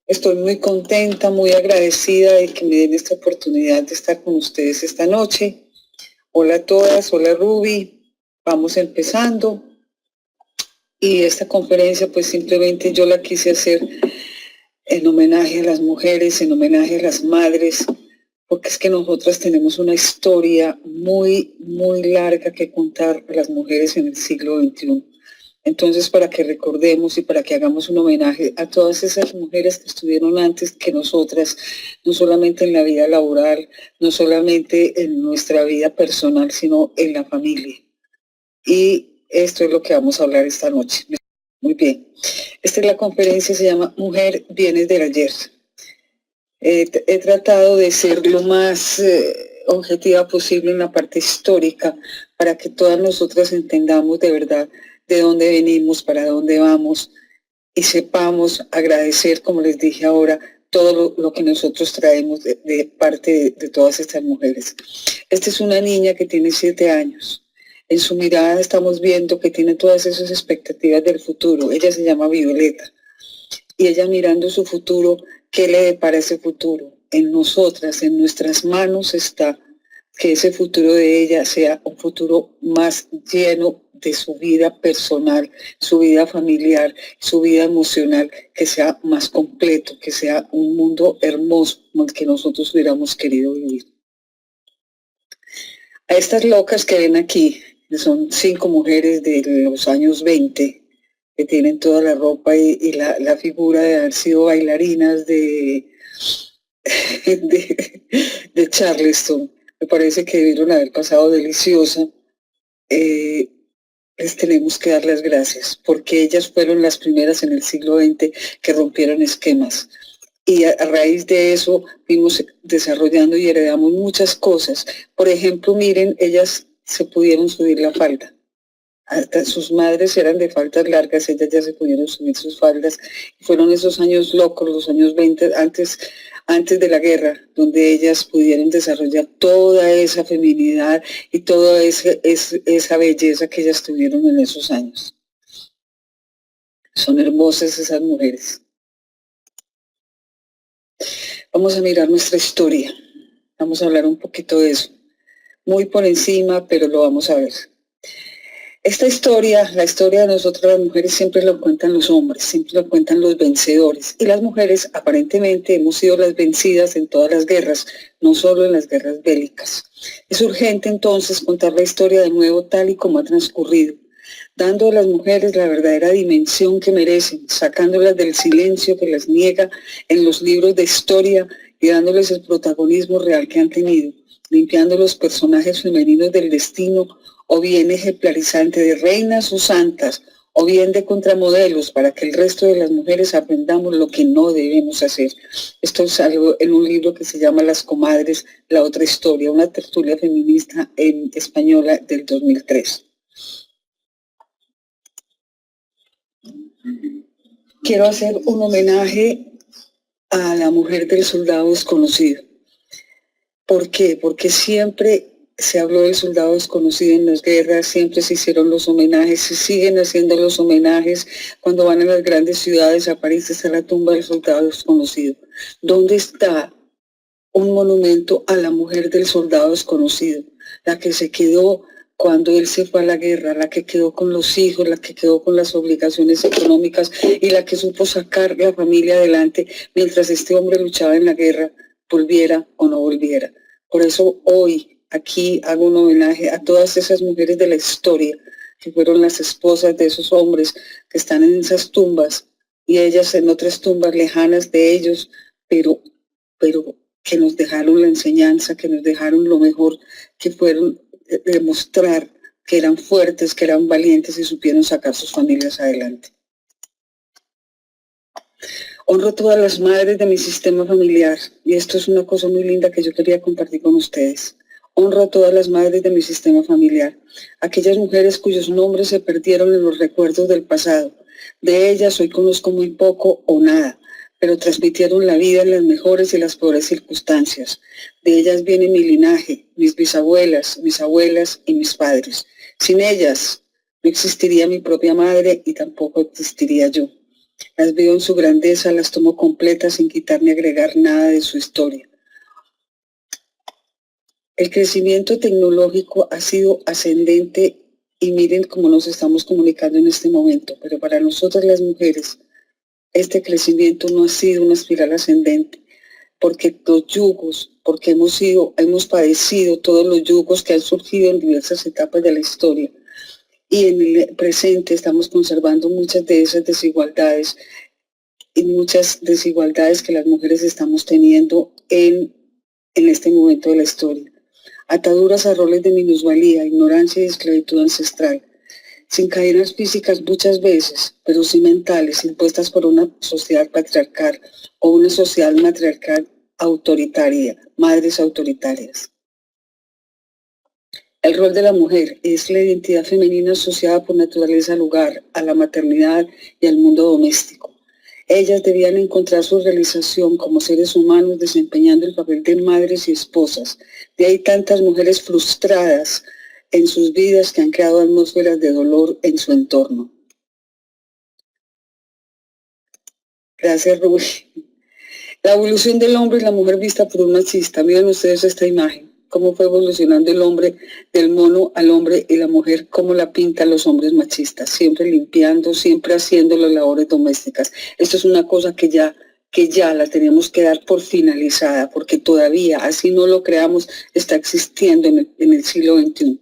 Estoy muy contenta, muy agradecida de que me den esta oportunidad de estar con ustedes esta noche. Hola a todas, hola Ruby, vamos empezando. Y esta conferencia pues simplemente yo la quise hacer en homenaje a las mujeres, en homenaje a las madres, porque es que nosotras tenemos una historia muy, muy larga que contar a las mujeres en el siglo XXI. Entonces, para que recordemos y para que hagamos un homenaje a todas esas mujeres que estuvieron antes que nosotras, no solamente en la vida laboral, no solamente en nuestra vida personal, sino en la familia. Y esto es lo que vamos a hablar esta noche. Muy bien. Esta es la conferencia, se llama Mujer, Bienes del Ayer. He tratado de ser lo más objetiva posible en la parte histórica para que todas nosotras entendamos de verdad de dónde venimos, para dónde vamos y sepamos agradecer, como les dije ahora, todo lo que nosotros traemos de parte de todas estas mujeres. Esta es una niña que tiene 7 años. En su mirada estamos viendo que tiene todas esas expectativas del futuro. Ella se llama Violeta. Y ella mirando su futuro, ¿qué le depara ese futuro? En nosotras, en nuestras manos está que ese futuro de ella sea un futuro más lleno de su vida personal, su vida familiar, su vida emocional, que sea más completo, que sea un mundo hermoso como el que nosotros hubiéramos querido vivir. A estas locas que ven aquí, que son 5 mujeres de los años 20, que tienen toda la ropa y la figura de haber sido bailarinas de Charleston. Me parece que debieron haber pasado deliciosa. Les tenemos que dar las gracias, porque ellas fueron las primeras en el siglo XX que rompieron esquemas. Y a raíz de eso fuimos desarrollando y heredamos muchas cosas. Por ejemplo, miren, ellas se pudieron subir la falda. Hasta sus madres eran de faldas largas, ellas ya se pudieron subir sus faldas. Fueron esos años locos, los años 20, antes de la guerra, donde ellas pudieron desarrollar toda esa feminidad y toda esa belleza que ellas tuvieron en esos años. Son hermosas esas mujeres. Vamos a mirar nuestra historia. Vamos a hablar un poquito de eso. Muy por encima, pero lo vamos a ver. Esta historia, la historia de nosotras las mujeres siempre lo cuentan los hombres, siempre lo cuentan los vencedores. Y las mujeres aparentemente hemos sido las vencidas en todas las guerras, no solo en las guerras bélicas. Es urgente entonces contar la historia de nuevo tal y como ha transcurrido, dando a las mujeres la verdadera dimensión que merecen, sacándolas del silencio que las niega en los libros de historia y dándoles el protagonismo real que han tenido, limpiando los personajes femeninos del destino, o bien ejemplarizante de reinas o santas, o bien de contramodelos para que el resto de las mujeres aprendamos lo que no debemos hacer. Esto es algo en un libro que se llama Las Comadres, la otra historia, una tertulia feminista en española del 2003. Quiero hacer un homenaje a la mujer del soldado desconocido. ¿Por qué? Porque siempre se habló del soldado desconocido en las guerras, siempre se hicieron los homenajes, se siguen haciendo los homenajes. Cuando van a las grandes ciudades, a París está la tumba del soldado desconocido. ¿Dónde está un monumento a la mujer del soldado desconocido? La que se quedó cuando él se fue a la guerra, la que quedó con los hijos, la que quedó con las obligaciones económicas y la que supo sacar la familia adelante mientras este hombre luchaba en la guerra, volviera o no volviera. Por eso hoy aquí hago un homenaje a todas esas mujeres de la historia que fueron las esposas de esos hombres que están en esas tumbas y ellas en otras tumbas lejanas de ellos, pero que nos dejaron la enseñanza, que nos dejaron lo mejor, que fueron demostrar que eran fuertes, que eran valientes y supieron sacar sus familias adelante. Honro a todas las madres de mi sistema familiar y esto es una cosa muy linda que yo quería compartir con ustedes. Honro a todas las madres de mi sistema familiar, aquellas mujeres cuyos nombres se perdieron en los recuerdos del pasado. De ellas hoy conozco muy poco o nada, pero transmitieron la vida en las mejores y las peores circunstancias. De ellas viene mi linaje, mis bisabuelas, mis abuelas y mis padres. Sin ellas no existiría mi propia madre y tampoco existiría yo. Las veo en su grandeza, las tomo completas sin quitar ni agregar nada de su historia. El crecimiento tecnológico ha sido ascendente y miren cómo nos estamos comunicando en este momento, pero para nosotras las mujeres este crecimiento no ha sido una espiral ascendente, porque los yugos, porque hemos padecido todos los yugos que han surgido en diversas etapas de la historia. Y en el presente estamos conservando muchas de esas desigualdades y muchas desigualdades que las mujeres estamos teniendo en este momento de la historia. Ataduras a roles de minusvalía, ignorancia y esclavitud ancestral, sin cadenas físicas muchas veces, pero sí mentales, impuestas por una sociedad patriarcal o una sociedad matriarcal autoritaria, madres autoritarias. El rol de la mujer es la identidad femenina asociada por naturaleza al hogar, a la maternidad y al mundo doméstico. Ellas debían encontrar su realización como seres humanos desempeñando el papel de madres y esposas. De ahí tantas mujeres frustradas en sus vidas que han creado atmósferas de dolor en su entorno. Gracias, Rubí. La evolución del hombre y la mujer vista por un machista. Miren ustedes esta imagen, cómo fue evolucionando el hombre del mono al hombre y la mujer, cómo la pintan los hombres machistas, siempre limpiando, siempre haciendo las labores domésticas. Esto es una cosa que ya la tenemos que dar por finalizada, porque todavía, así no lo creamos, está existiendo en el siglo XXI.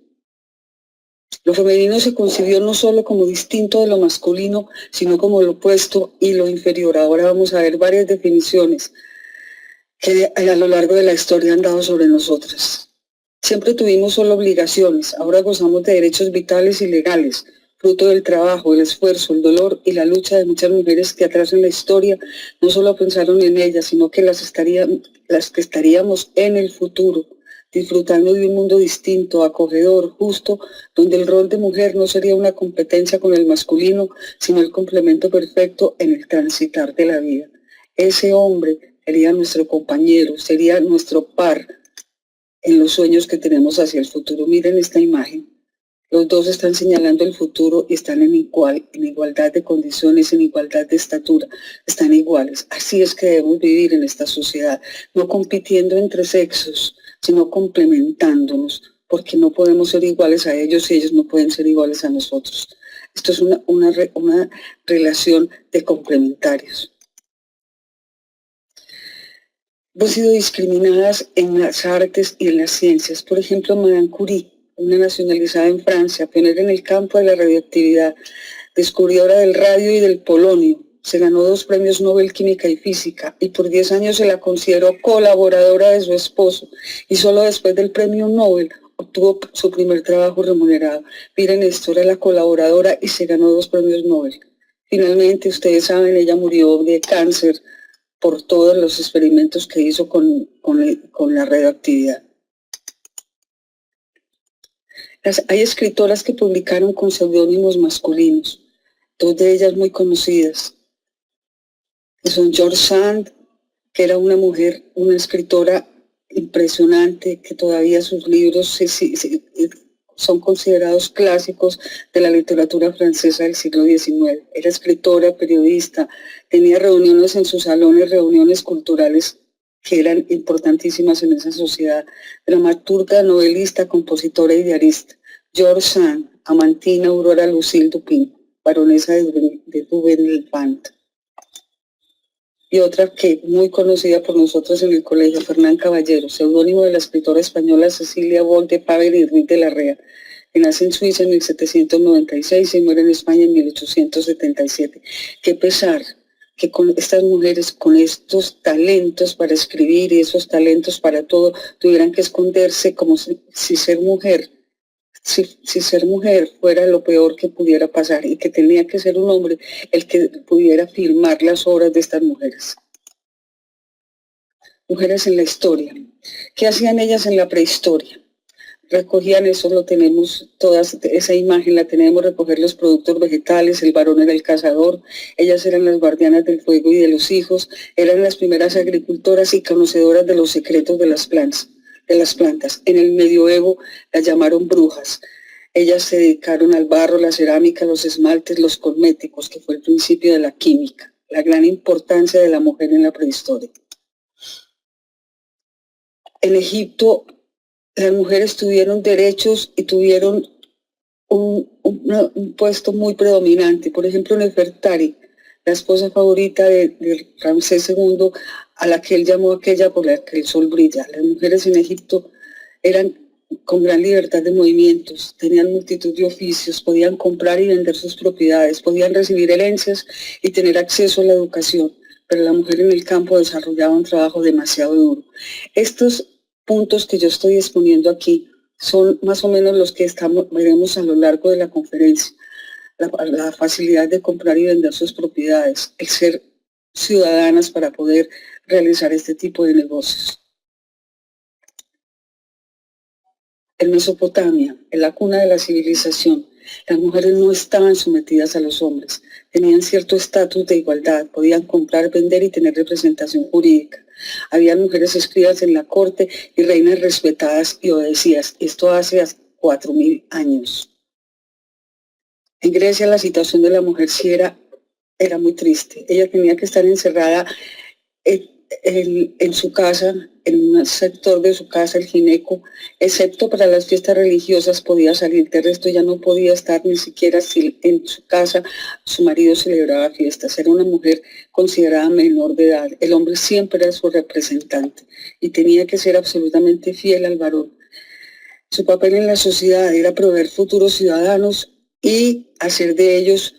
Lo femenino se concibió no solo como distinto de lo masculino, sino como lo opuesto y lo inferior. Ahora vamos a ver varias definiciones que a lo largo de la historia han dado sobre nosotras. Siempre tuvimos solo obligaciones, ahora gozamos de derechos vitales y legales, fruto del trabajo, el esfuerzo, el dolor y la lucha de muchas mujeres que atrás en la historia no solo pensaron en ellas, sino que las que estaríamos en el futuro, disfrutando de un mundo distinto, acogedor, justo, donde el rol de mujer no sería una competencia con el masculino, sino el complemento perfecto en el transitar de la vida. Ese hombre sería nuestro compañero, sería nuestro par en los sueños que tenemos hacia el futuro. Miren esta imagen. Los dos están señalando el futuro y están en igualdad de condiciones, en igualdad de estatura, están iguales. Así es que debemos vivir en esta sociedad, no compitiendo entre sexos, sino complementándonos, porque no podemos ser iguales a ellos y ellos no pueden ser iguales a nosotros. Esto es una relación de complementarios. Hemos sido discriminadas en las artes y en las ciencias. Por ejemplo, Madame Curie, una nacionalizada en Francia, pionera en el campo de la radioactividad, descubridora del radio y del polonio. Se ganó 2 premios Nobel Química y Física y por 10 años se la consideró colaboradora de su esposo y solo después del premio Nobel obtuvo su primer trabajo remunerado. Miren esto, era la colaboradora y se ganó 2 premios Nobel. Finalmente, ustedes saben, ella murió de cáncer por todos los experimentos que hizo con la radioactividad. Hay escritoras que publicaron con seudónimos masculinos, 2 de ellas muy conocidas, que son George Sand, que era una mujer, una escritora impresionante, que todavía sus libros son considerados clásicos de la literatura francesa del siglo XIX. Era escritora, periodista, tenía reuniones en sus salones, reuniones culturales que eran importantísimas en esa sociedad. Dramaturga, novelista, compositora y diarista. George Sand, Amantina Aurora Lucille Dupin, baronesa de Dubenelpant. Y otra que muy conocida por nosotros en el colegio, Fernán Caballero, seudónimo de la escritora española Cecilia Boll de Paver y Ruiz de la Rea, que nace en Suiza en 1796 y muere en España en 1877. Qué pesar que con estas mujeres, con estos talentos para escribir y esos talentos para todo, tuvieran que esconderse como si ser mujer fuera lo peor que pudiera pasar y que tenía que ser un hombre el que pudiera filmar las obras de estas mujeres. Mujeres en la historia. ¿Qué hacían ellas en la prehistoria? Recogían, eso lo tenemos, toda esa imagen la tenemos, recoger los productos vegetales, el varón era el cazador, ellas eran las guardianas del fuego y de los hijos, eran las primeras agricultoras y conocedoras de los secretos de las plantas. En el medioevo las llamaron brujas. Ellas se dedicaron al barro, la cerámica, los esmaltes, los cosméticos, que fue el principio de la química. la gran importancia de la mujer en la prehistoria. En Egipto, las mujeres tuvieron derechos y tuvieron un puesto muy predominante. Por ejemplo, Nefertari, la esposa favorita de Ramsés II, a la que él llamó aquella por la que el sol brilla. Las mujeres en Egipto eran con gran libertad de movimientos, tenían multitud de oficios, podían comprar y vender sus propiedades, podían recibir herencias y tener acceso a la educación, pero la mujer en el campo desarrollaba un trabajo demasiado duro. Estos puntos que yo estoy exponiendo aquí son más o menos los que veremos a lo largo de la conferencia. La facilidad de comprar y vender sus propiedades, el ser ciudadanas para poder realizar este tipo de negocios. En Mesopotamia, en la cuna de la civilización, las mujeres no estaban sometidas a los hombres, tenían cierto estatus de igualdad, podían comprar, vender y tener representación jurídica. Había mujeres escribas en la corte y reinas respetadas y obedecidas. Esto hace 4000 años. En Grecia la situación de la mujer sí era muy triste. Ella tenía que estar encerrada en su casa, en un sector de su casa, el gineco, excepto para las fiestas religiosas podía salir. De resto ya no podía estar ni siquiera si en su casa su marido celebraba fiestas. Era una mujer considerada menor de edad. El hombre siempre era su representante y tenía que ser absolutamente fiel al varón. Su papel en la sociedad era proveer futuros ciudadanos y hacer de ellos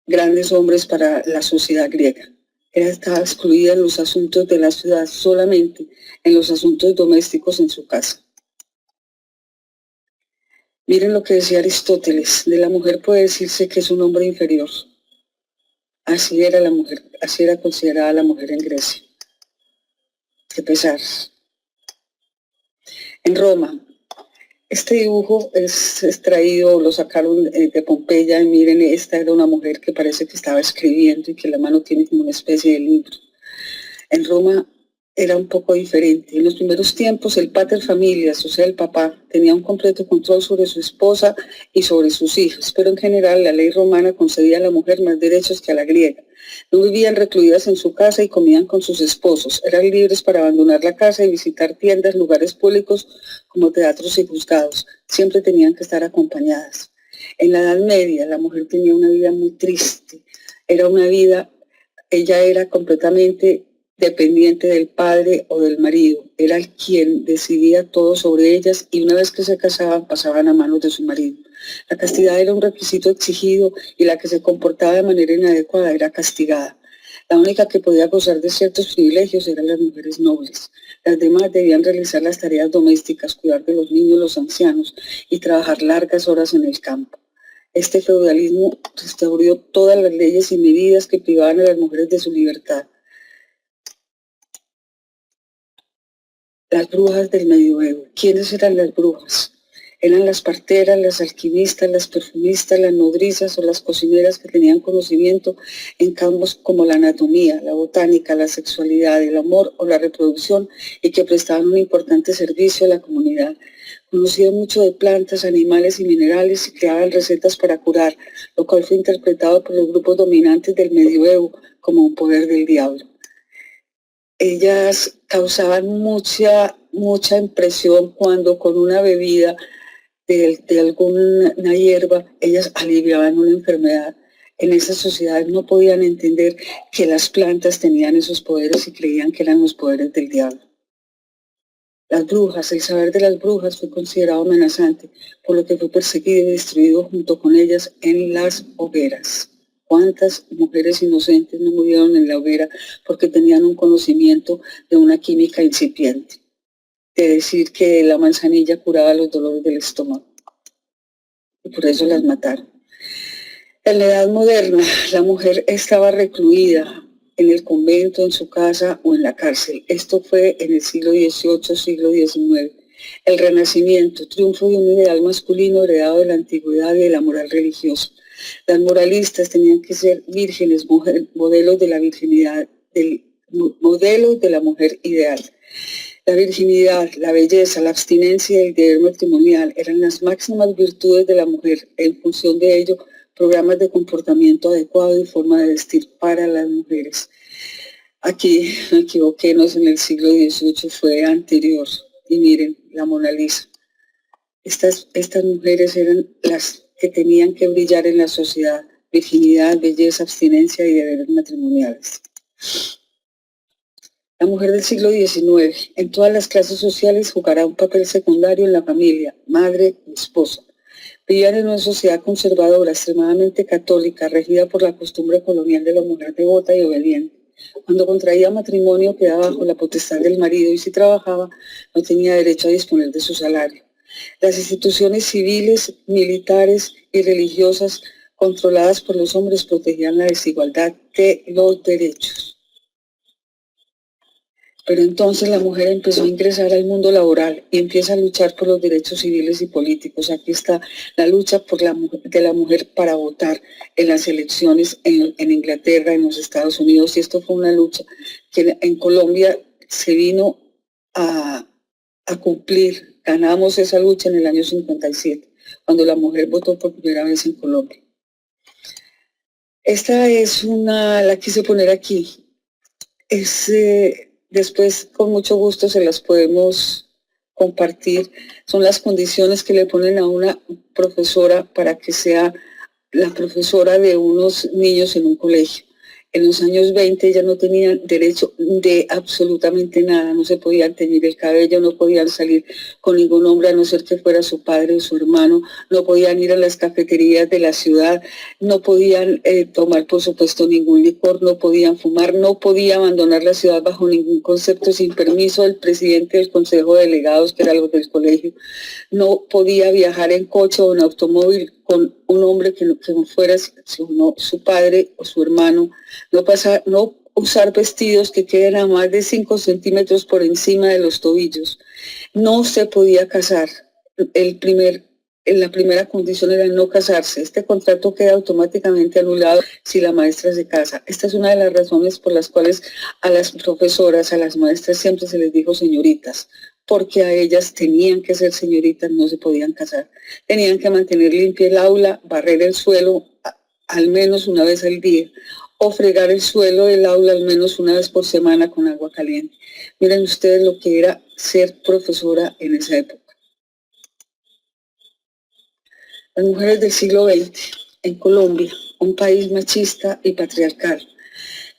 grandes hombres para la sociedad griega. Ella estaba excluida en los asuntos de la ciudad, solamente en los asuntos domésticos en su casa. Miren lo que decía Aristóteles, de la mujer puede decirse que es un hombre inferior. Así era la mujer, así era considerada la mujer en Grecia. Qué pesar. En Roma, este dibujo es extraído, lo sacaron de Pompeya, y miren, esta era una mujer que parece que estaba escribiendo y que la mano tiene como una especie de libro. En Roma era un poco diferente. En los primeros tiempos el pater familias, o sea el papá, tenía un completo control sobre su esposa y sobre sus hijas, pero en general la ley romana concedía a la mujer más derechos que a la griega. No vivían recluidas en su casa y comían con sus esposos. Eran libres para abandonar la casa y visitar tiendas, lugares públicos como teatros y juzgados. Siempre tenían que estar acompañadas. En la Edad Media la mujer tenía una vida muy triste. Era una vida, ella era completamente dependiente del padre o del marido. Era el quien decidía todo sobre ellas y una vez que se casaban pasaban a manos de su marido. La castidad era un requisito exigido y la que se comportaba de manera inadecuada era castigada. La única que podía gozar de ciertos privilegios eran las mujeres nobles. Las demás debían realizar las tareas domésticas, cuidar de los niños, los ancianos y trabajar largas horas en el campo. Este feudalismo restauró todas las leyes y medidas que privaban a las mujeres de su libertad. Las brujas del medioevo. ¿Quiénes eran las brujas? Eran las parteras, las alquimistas, las perfumistas, las nodrizas o las cocineras que tenían conocimiento en campos como la anatomía, la botánica, la sexualidad, el amor o la reproducción y que prestaban un importante servicio a la comunidad. Conocían mucho de plantas, animales y minerales y creaban recetas para curar, lo cual fue interpretado por los grupos dominantes del medioevo como un poder del diablo. Ellas causaban mucha impresión cuando con una bebida de alguna hierba, ellas aliviaban una enfermedad. En esas sociedades no podían entender que las plantas tenían esos poderes y creían que eran los poderes del diablo. Las brujas, el saber de las brujas fue considerado amenazante, por lo que fue perseguido y destruido junto con ellas en las hogueras. ¿Cuántas mujeres inocentes no murieron en la hoguera porque tenían un conocimiento de una química incipiente? De decir que la manzanilla curaba los dolores del estómago. Y por eso las mataron. En la Edad Moderna, la mujer estaba recluida en el convento, en su casa o en la cárcel. Esto fue en el siglo XVIII, siglo XIX. El Renacimiento, triunfo de un ideal masculino heredado de la antigüedad y de la moral religiosa. Las moralistas tenían que ser vírgenes, modelos de la virginidad, modelos de la mujer ideal. La virginidad, la belleza, la abstinencia y el deber matrimonial eran las máximas virtudes de la mujer. En función de ello, programas de comportamiento adecuado y forma de vestir para las mujeres. Aquí me equivoqué, no es en el siglo XVIII, fue anterior. Y miren, la Mona Lisa. Estas mujeres eran las que tenían que brillar en la sociedad: virginidad, belleza, abstinencia y deberes matrimoniales. La mujer del siglo XIX, en todas las clases sociales, jugará un papel secundario en la familia, madre y esposa. Vivían en una sociedad conservadora, extremadamente católica, regida por la costumbre colonial de la mujer devota y obediente. Cuando contraía matrimonio quedaba bajo la potestad del marido y si trabajaba no tenía derecho a disponer de su salario. Las instituciones civiles, militares y religiosas controladas por los hombres protegían la desigualdad de los derechos. Pero entonces la mujer empezó a ingresar al mundo laboral y empieza a luchar por los derechos civiles y políticos. Aquí está la lucha de la mujer para votar en las elecciones en Inglaterra, en los Estados Unidos. Y esto fue una lucha que en Colombia se vino a cumplir. Ganamos esa lucha en el año 57, cuando la mujer votó por primera vez en Colombia. Esta es la quise poner aquí. Después con mucho gusto se las podemos compartir. Son las condiciones que le ponen a una profesora para que sea la profesora de unos niños en un colegio. En los años 20 ya no tenían derecho de absolutamente nada, no se podían teñir el cabello, no podían salir con ningún hombre a no ser que fuera su padre o su hermano, no podían ir a las cafeterías de la ciudad, no podían tomar por supuesto ningún licor, no podían fumar, no podía abandonar la ciudad bajo ningún concepto sin permiso del presidente del consejo de delegados, que era algo del colegio, no podía viajar en coche o en automóvil con un hombre que no fuera su padre o su hermano, no usar vestidos que queden a más de 5 centímetros por encima de los tobillos, no se podía casar. La primera condición era no casarse. Este contrato queda automáticamente anulado si la maestra se casa. Esta es una de las razones por las cuales a las profesoras, a las maestras siempre se les dijo señoritas, porque a ellas tenían que ser señoritas, no se podían casar. Tenían que mantener limpia el aula, barrer el suelo al menos una vez al día, o fregar el suelo del aula al menos una vez por semana con agua caliente. Miren ustedes lo que era ser profesora en esa época. Las mujeres del siglo XX en Colombia, un país machista y patriarcal.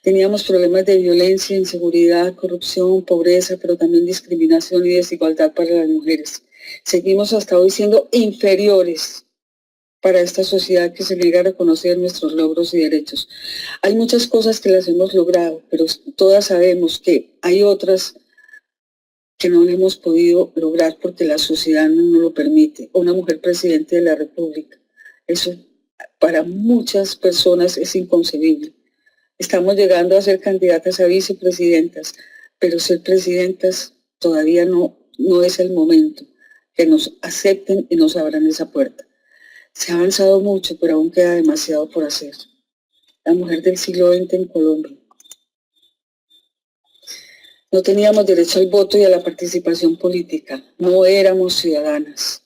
Teníamos problemas de violencia, inseguridad, corrupción, pobreza, pero también discriminación y desigualdad para las mujeres. Seguimos hasta hoy siendo inferiores para esta sociedad que se niega a reconocer nuestros logros y derechos. Hay muchas cosas que las hemos logrado, pero todas sabemos que hay otras que no hemos podido lograr porque la sociedad no nos lo permite. Una mujer presidente de la República, eso para muchas personas es inconcebible. Estamos llegando a ser candidatas a vicepresidentas, pero ser presidentas todavía no es el momento. Que nos acepten y nos abran esa puerta. Se ha avanzado mucho, pero aún queda demasiado por hacer. La mujer del siglo XX en Colombia. No teníamos derecho al voto y a la participación política. No éramos ciudadanas.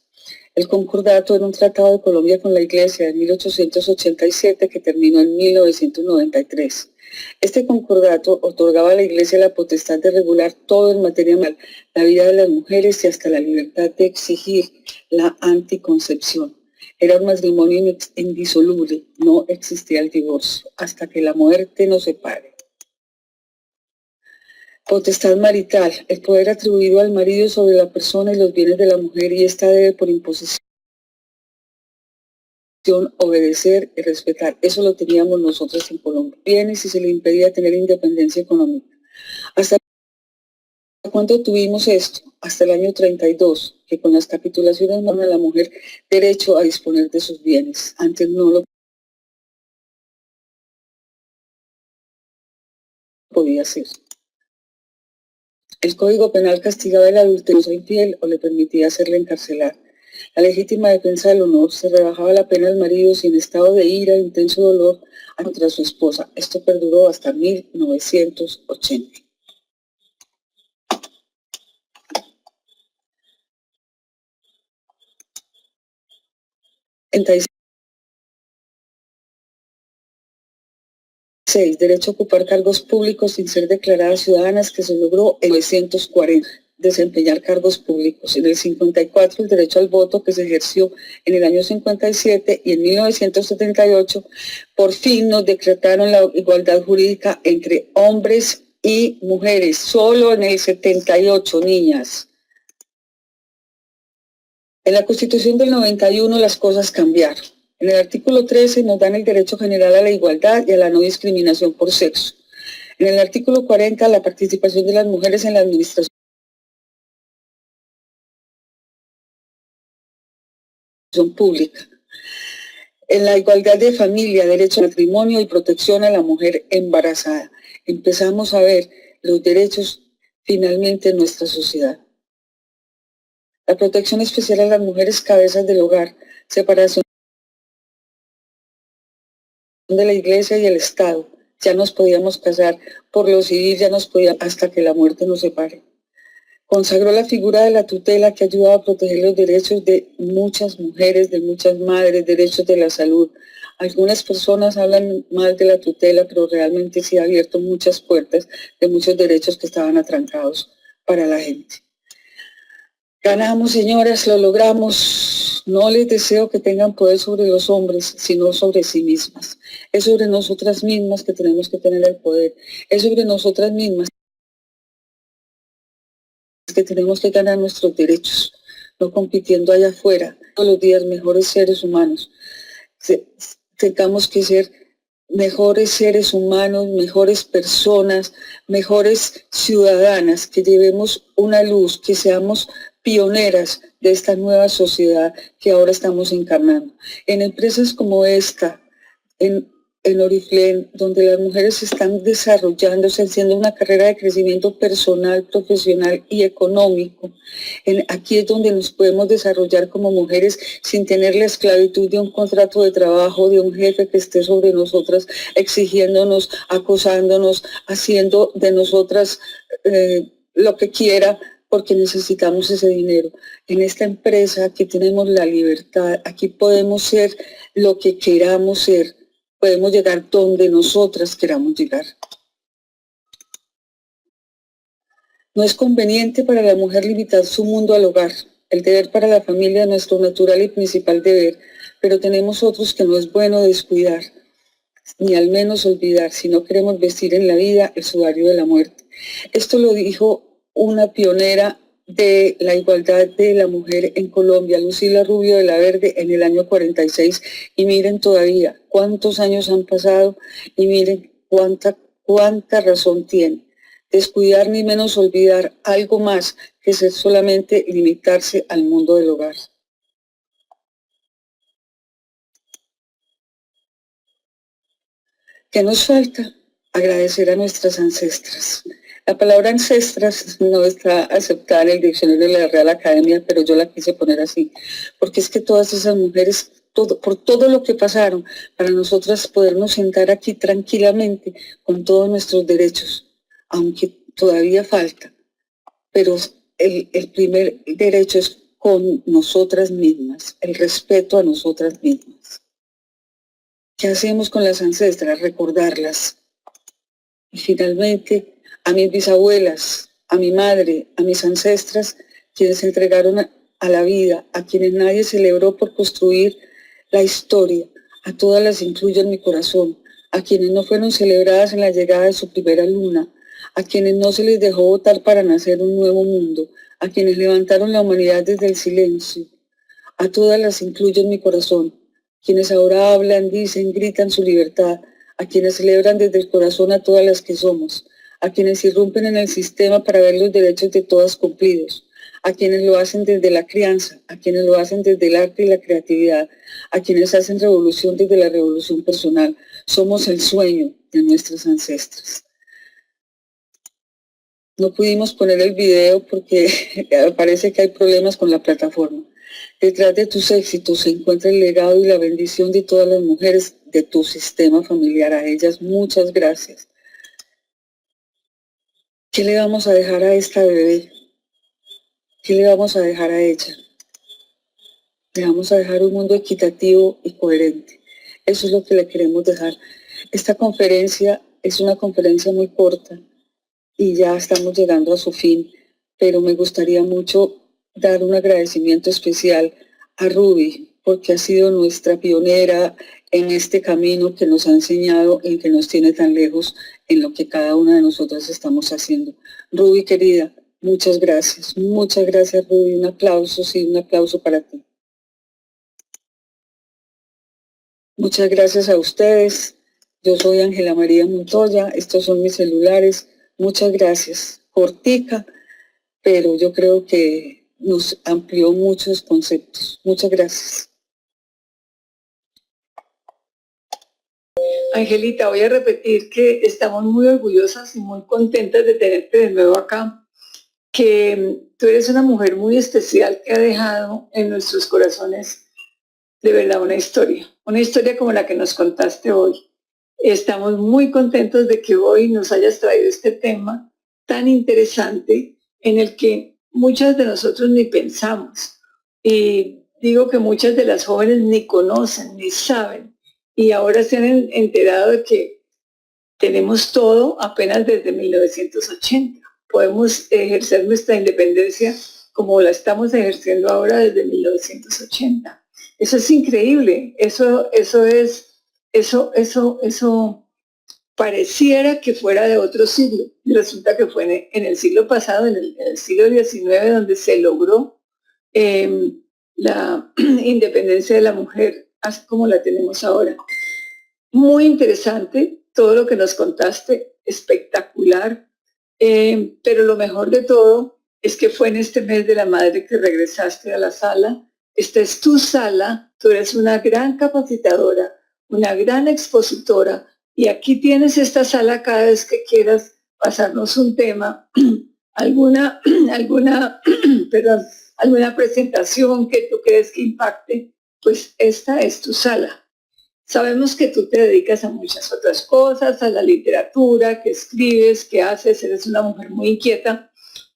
El concordato era un tratado de Colombia con la Iglesia de 1887 que terminó en 1993. Este concordato otorgaba a la Iglesia la potestad de regular todo en materia moral, la vida de las mujeres y hasta la libertad de exigir la anticoncepción. Era un matrimonio indisoluble, no existía el divorcio, hasta que la muerte nos separe. Potestad marital, el poder atribuido al marido sobre la persona y los bienes de la mujer, y esta debe por imposición obedecer y respetar. Eso lo teníamos nosotros en Colombia. Bienes y se le impedía tener independencia económica. ¿Hasta cuándo tuvimos esto? Hasta el año 32, que con las capitulaciones daban a la mujer derecho a disponer de sus bienes. Antes no lo podía hacer. El Código Penal castigaba el adulterio infiel o le permitía hacerle encarcelar. La legítima defensa del honor, se rebajaba la pena al marido si en estado de ira e intenso dolor contra su esposa. Esto perduró hasta 1980. 6. Derecho a ocupar cargos públicos sin ser declaradas ciudadanas, que se logró en 1940. Desempeñar cargos públicos. En el 54, el derecho al voto, que se ejerció en el año 57, y en 1978, por fin nos decretaron la igualdad jurídica entre hombres y mujeres. Solo en el 78, niñas. En la Constitución del 91 las cosas cambiaron. En el artículo 13 nos dan el derecho general a la igualdad y a la no discriminación por sexo. En el artículo 40, la participación de las mujeres en la administración pública. En la igualdad de familia, derecho al matrimonio y protección a la mujer embarazada. Empezamos a ver los derechos finalmente en nuestra sociedad. La protección especial a las mujeres cabezas del hogar, separación de la iglesia y el Estado. Ya nos podíamos casar por lo civil, ya nos podíamos hasta que la muerte nos separe. Consagró la figura de la tutela, que ayuda a proteger los derechos de muchas mujeres, de muchas madres, derechos de la salud. Algunas personas hablan mal de la tutela, pero realmente sí ha abierto muchas puertas de muchos derechos que estaban atrancados para la gente. Ganamos, señoras, lo logramos. No les deseo que tengan poder sobre los hombres, sino sobre sí mismas. Es sobre nosotras mismas que tenemos que tener el poder. Es sobre nosotras mismas que tenemos que ganar nuestros derechos, no compitiendo allá afuera. Todos los días mejores seres humanos. Tengamos que ser mejores seres humanos, mejores personas, mejores ciudadanas, que llevemos una luz, que seamos pioneras de esta nueva sociedad que ahora estamos encarnando. En empresas como esta, en Oriflame, donde las mujeres están desarrollándose, haciendo una carrera de crecimiento personal, profesional y económico. Aquí es donde nos podemos desarrollar como mujeres sin tener la esclavitud de un contrato de trabajo, de un jefe que esté sobre nosotras, exigiéndonos, acosándonos, haciendo de nosotras lo que quiera, porque necesitamos ese dinero. En esta empresa aquí tenemos la libertad, aquí podemos ser lo que queramos ser. Podemos llegar donde nosotras queramos llegar. No es conveniente para la mujer limitar su mundo al hogar. El deber para la familia es nuestro natural y principal deber, pero tenemos otros que no es bueno descuidar, ni al menos olvidar, si no queremos vestir en la vida el sudario de la muerte. Esto lo dijo una pionera de la igualdad de la mujer en Colombia, Lucila Rubio de la Verde, en el año 46, y miren todavía cuántos años han pasado y miren cuánta razón tiene. Descuidar ni menos olvidar algo más que ser solamente limitarse al mundo del hogar. ¿Qué nos falta? Agradecer a nuestras ancestras. La palabra ancestras no está aceptada en el diccionario de la Real Academia, pero yo la quise poner así, porque es que todas esas mujeres, por todo lo que pasaron, para nosotras podernos sentar aquí tranquilamente con todos nuestros derechos, aunque todavía falta, pero el primer derecho es con nosotras mismas, el respeto a nosotras mismas. ¿Qué hacemos con las ancestras? Recordarlas. Y finalmente, a mis bisabuelas, a mi madre, a mis ancestras, quienes se entregaron a la vida, a quienes nadie celebró por construir la historia, a todas las incluyo en mi corazón, a quienes no fueron celebradas en la llegada de su primera luna, a quienes no se les dejó votar para nacer un nuevo mundo, a quienes levantaron la humanidad desde el silencio, a todas las incluyo en mi corazón, quienes ahora hablan, dicen, gritan su libertad, a quienes celebran desde el corazón a todas las que somos, a quienes irrumpen en el sistema para ver los derechos de todas cumplidos, a quienes lo hacen desde la crianza, a quienes lo hacen desde el arte y la creatividad, a quienes hacen revolución desde la revolución personal. Somos el sueño de nuestras ancestras. No pudimos poner el video porque parece que hay problemas con la plataforma. Detrás de tus éxitos se encuentra el legado y la bendición de todas las mujeres de tu sistema familiar. A ellas muchas gracias. ¿Qué le vamos a dejar a esta bebé? ¿Qué le vamos a dejar a ella? Le vamos a dejar un mundo equitativo y coherente. Eso es lo que le queremos dejar. Esta conferencia es una conferencia muy corta y ya estamos llegando a su fin, pero me gustaría mucho dar un agradecimiento especial a Ruby, porque ha sido nuestra pionera en este camino que nos ha enseñado y que nos tiene tan lejos en lo que cada una de nosotras estamos haciendo. Ruby, querida, muchas gracias. Muchas gracias, Ruby. Un aplauso, sí, un aplauso para ti. Muchas gracias a ustedes. Yo soy Ángela María Montoya. Estos son mis celulares. Muchas gracias. Cortica, pero yo creo que nos amplió muchos conceptos. Muchas gracias. Angelita, voy a repetir que estamos muy orgullosas y muy contentas de tenerte de nuevo acá, que tú eres una mujer muy especial que ha dejado en nuestros corazones de verdad una historia como la que nos contaste hoy. Estamos muy contentos de que hoy nos hayas traído este tema tan interesante en el que muchas de nosotros ni pensamos. Y digo que muchas de las jóvenes ni conocen, ni saben. Y ahora se han enterado de que tenemos todo apenas desde 1980. Podemos ejercer nuestra independencia como la estamos ejerciendo ahora desde 1980. Eso es increíble. Eso pareciera que fuera de otro siglo. Y resulta que fue en el siglo pasado, en el siglo XIX, donde se logró la independencia de la mujer, así como la tenemos ahora. Muy interesante todo lo que nos contaste, espectacular, pero lo mejor de todo es que fue en este mes de la madre que regresaste a la sala. Esta es tu sala, tú eres una gran capacitadora, una gran expositora, y aquí tienes esta sala cada vez que quieras pasarnos un tema, alguna presentación que tú crees que impacte, pues esta es tu sala. Sabemos que tú te dedicas a muchas otras cosas, a la literatura, que escribes, que haces, eres una mujer muy inquieta,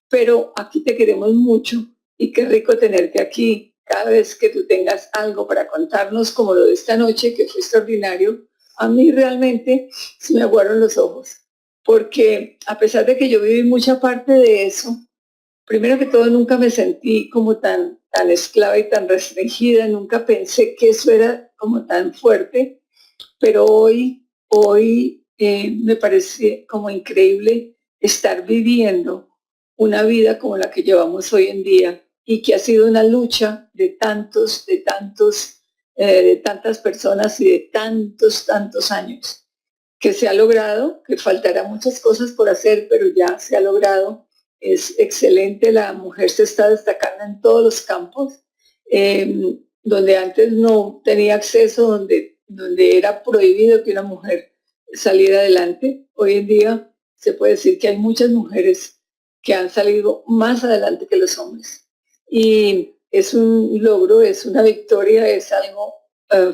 pero aquí te queremos mucho y qué rico tenerte aquí cada vez que tú tengas algo para contarnos, como lo de esta noche, que fue extraordinario. A mí realmente se me aguaron los ojos, porque a pesar de que yo viví mucha parte de eso, primero que todo nunca me sentí como tan esclava y tan restringida, nunca pensé que eso era como tan fuerte, pero hoy me parece como increíble estar viviendo una vida como la que llevamos hoy en día y que ha sido una lucha de tantas personas y de tantos años, que se ha logrado, que faltará muchas cosas por hacer, pero ya se ha logrado. Es excelente, la mujer se está destacando en todos los campos, donde antes no tenía acceso, donde era prohibido que una mujer saliera adelante. Hoy en día se puede decir que hay muchas mujeres que han salido más adelante que los hombres. Y es un logro, es una victoria, es algo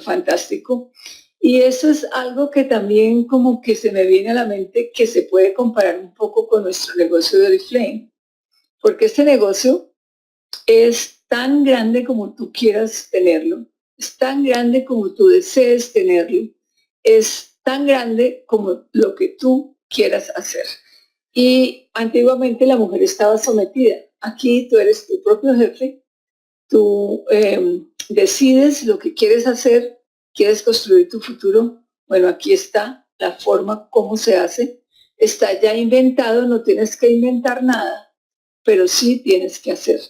fantástico. Y eso es algo que también como que se me viene a la mente, que se puede comparar un poco con nuestro negocio de Oriflame, porque este negocio es tan grande como tú quieras tenerlo, es tan grande como tú desees tenerlo, es tan grande como lo que tú quieras hacer. Y antiguamente la mujer estaba sometida. Aquí tú eres tu propio jefe, tú decides lo que quieres hacer, quieres construir tu futuro. Bueno, aquí está la forma, cómo se hace. Está ya inventado, no tienes que inventar nada, pero sí tienes que hacer.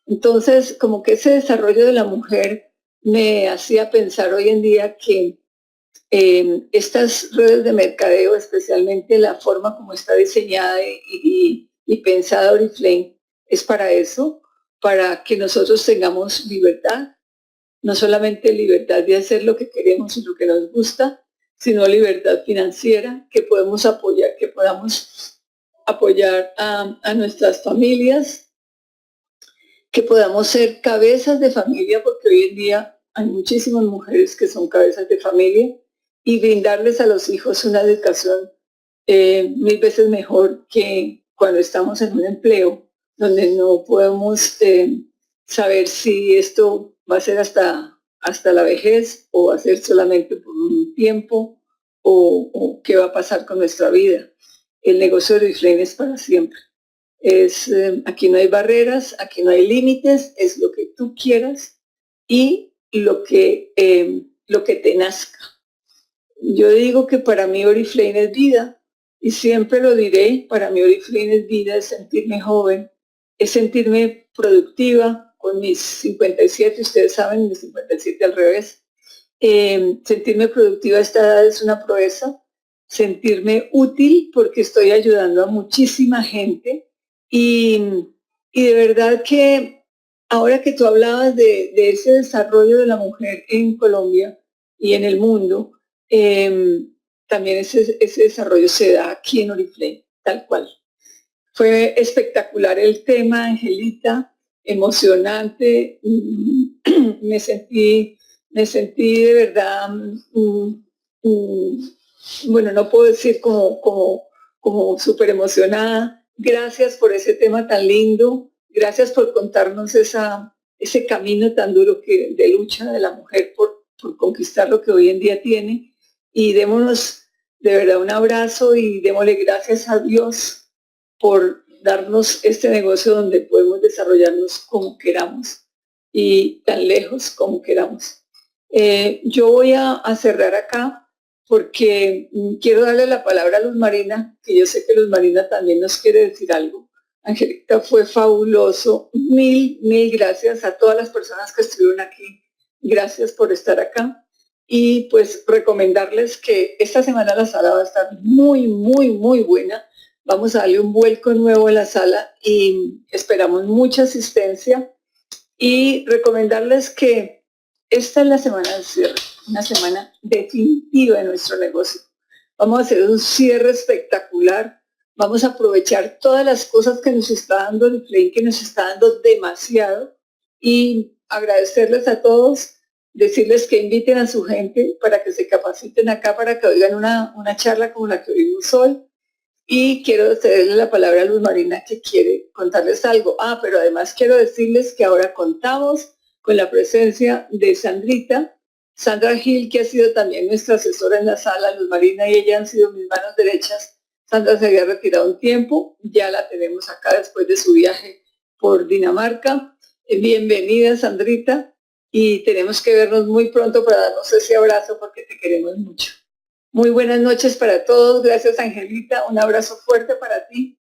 Entonces, como que ese desarrollo de la mujer me hacía pensar hoy en día que estas redes de mercadeo, especialmente la forma como está diseñada y pensada Oriflame, es para eso, para que nosotros tengamos libertad, no solamente libertad de hacer lo que queremos y lo que nos gusta, sino libertad financiera, que podemos apoyar, que podamos apoyar a nuestras familias, que podamos ser cabezas de familia, porque hoy en día hay muchísimas mujeres que son cabezas de familia, y brindarles a los hijos una educación 1000 veces mejor que cuando estamos en un empleo, donde no podemos saber si esto va a ser hasta la vejez o va a ser solamente por un tiempo o qué va a pasar con nuestra vida. El negocio de Oriflame es para siempre. Aquí no hay barreras, aquí no hay límites, es lo que tú quieras y lo que te nazca. Yo digo que para mí Oriflame es vida y siempre lo diré, para mí Oriflame es vida, es sentirme joven, es sentirme productiva con mis 57, ustedes saben, mis 57 al revés. Sentirme productiva a esta edad es una proeza, sentirme útil porque estoy ayudando a muchísima gente y, y de verdad que ahora que tú hablabas de ese desarrollo de la mujer en Colombia y en el mundo, también ese desarrollo se da aquí en Oriflame, tal cual. Fue espectacular el tema, Angelita, emocionante. Me sentí de verdad, bueno, no puedo decir como súper emocionada. Gracias por ese tema tan lindo. Gracias por contarnos ese camino tan duro de lucha de la mujer por conquistar lo que hoy en día tiene. Y démonos de verdad un abrazo y démosle gracias a Dios por darnos este negocio donde podemos desarrollarnos como queramos y tan lejos como queramos. Yo voy a cerrar acá porque quiero darle la palabra a Luz Marina, que yo sé que Luz Marina también nos quiere decir algo. Angelita, fue fabuloso. Mil gracias a todas las personas que estuvieron aquí. Gracias por estar acá. Y pues recomendarles que esta semana la sala va a estar muy buena. Vamos a darle un vuelco nuevo a la sala y esperamos mucha asistencia. Y recomendarles que esta es la semana del cierre, una semana definitiva de nuestro negocio. Vamos a hacer un cierre espectacular. Vamos a aprovechar todas las cosas que nos está dando el Play, que nos está dando demasiado. Y agradecerles a todos, decirles que inviten a su gente para que se capaciten acá, para que oigan una charla como la que oímos hoy. Y quiero cederle la palabra a Luz Marina, que quiere contarles algo. Pero además quiero decirles que ahora contamos con la presencia de Sandra Gil, que ha sido también nuestra asesora en la sala. Luz Marina y ella han sido mis manos derechas. Sandra se había retirado un tiempo, ya la tenemos acá después de su viaje por Dinamarca. Bienvenida, Sandrita, y tenemos que vernos muy pronto para darnos ese abrazo porque te queremos mucho. Muy buenas noches para todos. Gracias, Angelita. Un abrazo fuerte para ti.